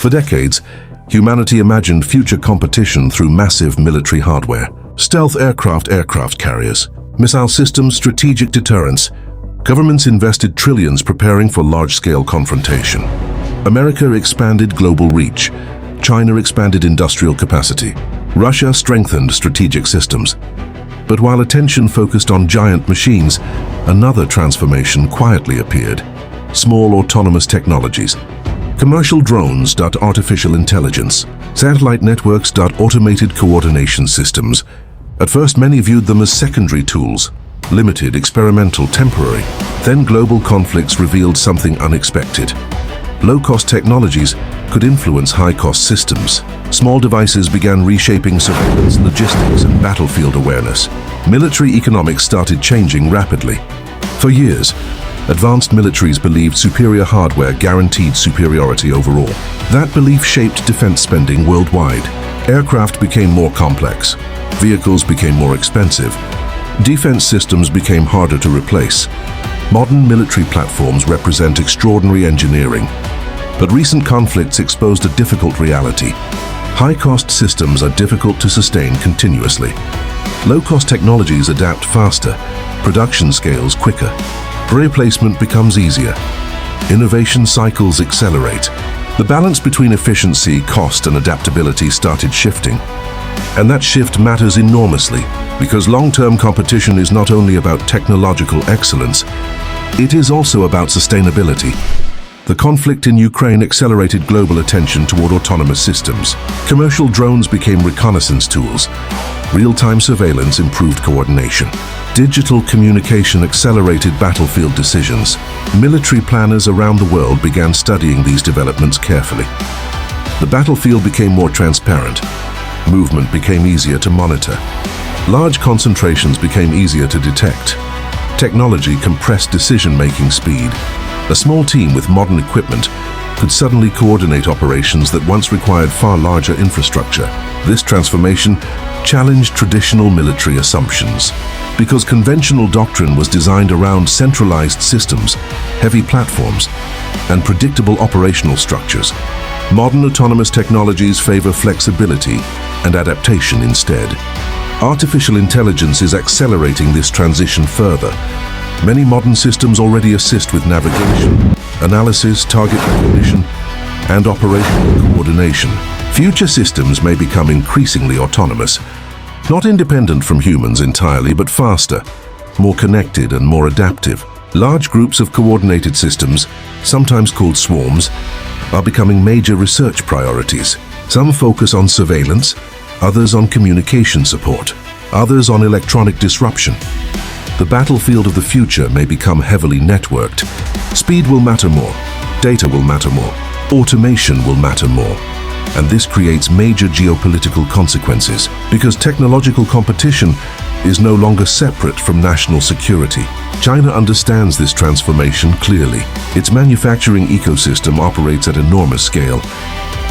For decades, humanity imagined future competition through massive military hardware. Stealth aircraft carriers, missile systems, strategic deterrence. Governments invested trillions preparing for large-scale confrontation. America expanded global reach. China expanded industrial capacity. Russia strengthened strategic systems. But while attention focused on giant machines, another transformation quietly appeared. Small autonomous technologies. Commercial drones. Artificial intelligence. Satellite networks. Automated coordination systems. At first, many viewed them as secondary tools. Limited, experimental, temporary. Then global conflicts revealed something unexpected. Low-cost technologies could influence high-cost systems. Small devices began reshaping surveillance, logistics, and battlefield awareness. Military economics started changing rapidly. For years, advanced militaries believed superior hardware guaranteed superiority overall. That belief shaped defense spending worldwide. Aircraft became more complex. Vehicles became more expensive. Defense systems became harder to replace. Modern military platforms represent extraordinary engineering. But recent conflicts exposed a difficult reality. High-cost systems are difficult to sustain continuously. Low-cost technologies adapt faster, production scales quicker. Replacement becomes easier. Innovation cycles accelerate. The balance between efficiency, cost, and adaptability started shifting. And that shift matters enormously, because long-term competition is not only about technological excellence, it is also about sustainability. The conflict in Ukraine accelerated global attention toward autonomous systems. Commercial drones became reconnaissance tools. Real-time surveillance improved coordination. Digital communication accelerated battlefield decisions. Military planners around the world began studying these developments carefully. The battlefield became more transparent. Movement became easier to monitor. Large concentrations became easier to detect. Technology compressed decision-making speed. A small team with modern equipment could suddenly coordinate operations that once required far larger infrastructure. This transformation challenged traditional military assumptions. Because conventional doctrine was designed around centralized systems, heavy platforms, and predictable operational structures, modern autonomous technologies favor flexibility and adaptation instead. Artificial intelligence is accelerating this transition further. Many modern systems already assist with navigation, analysis, target recognition, and operational coordination. Future systems may become increasingly autonomous, not independent from humans entirely, but faster, more connected, and more adaptive. Large groups of coordinated systems, sometimes called swarms, are becoming major research priorities. Some focus on surveillance, others on communication support, others on electronic disruption. The battlefield of the future may become heavily networked. Speed will matter more, data will matter more, automation will matter more. And this creates major geopolitical consequences because technological competition is no longer separate from national security. China understands this transformation clearly. Its manufacturing ecosystem operates at enormous scale.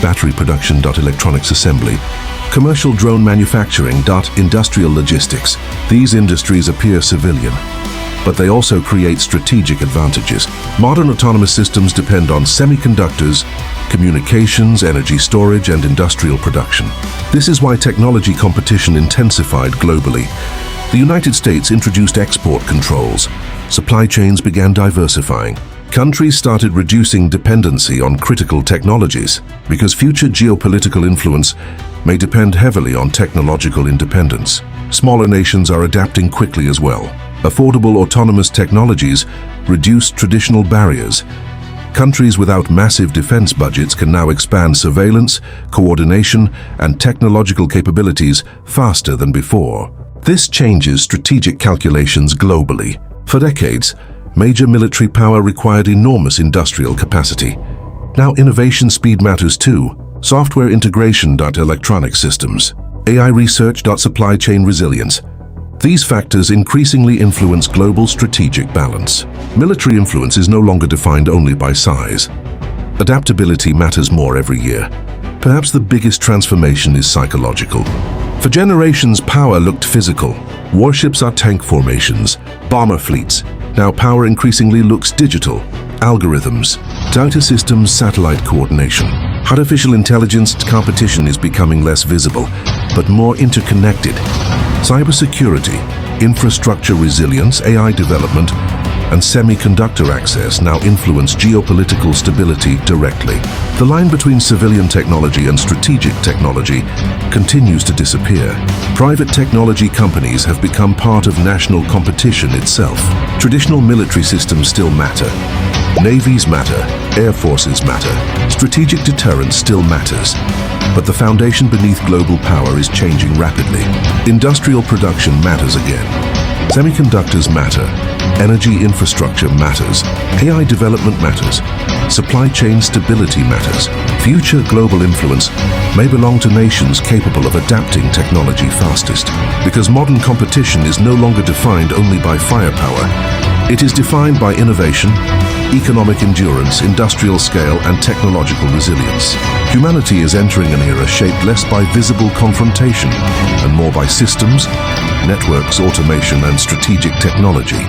Battery production, electronics assembly, commercial drone manufacturing, industrial logistics. These industries appear civilian, but they also create strategic advantages. Modern autonomous systems depend on semiconductors, communications, energy storage, and industrial production. This is why technology competition intensified globally. The United States introduced export controls. Supply chains began diversifying. Countries started reducing dependency on critical technologies because future geopolitical influence may depend heavily on technological independence. Smaller nations are adapting quickly as well. Affordable autonomous technologies reduce traditional barriers. Countries without massive defense budgets can now expand surveillance, coordination, and technological capabilities faster than before. This changes strategic calculations globally. For decades, major military power required enormous industrial capacity. Now innovation speed matters too. Software integration, electronic systems, AI research, supply chain resilience. These factors increasingly influence global strategic balance. Military influence is no longer defined only by size. Adaptability matters more every year. Perhaps the biggest transformation is psychological. For generations, power looked physical. Warships are tank formations, bomber fleets. Now power increasingly looks digital. Algorithms, data systems, satellite coordination. Artificial intelligence competition is becoming less visible, but more interconnected. Cybersecurity, infrastructure resilience, AI development, and semiconductor access now influence geopolitical stability directly. The line between civilian technology and strategic technology continues to disappear. Private technology companies have become part of national competition itself. Traditional military systems still matter. Navies matter, air forces matter, strategic deterrence still matters. But the foundation beneath global power is changing rapidly. Industrial production matters again. Semiconductors matter. Energy infrastructure matters. AI development matters. Supply chain stability matters. Future global influence may belong to nations capable of adapting technology fastest. Because modern competition is no longer defined only by firepower. It is defined by innovation, economic endurance, industrial scale, and technological resilience. Humanity is entering an era shaped less by visible confrontation and more by systems, networks, automation, and strategic technology.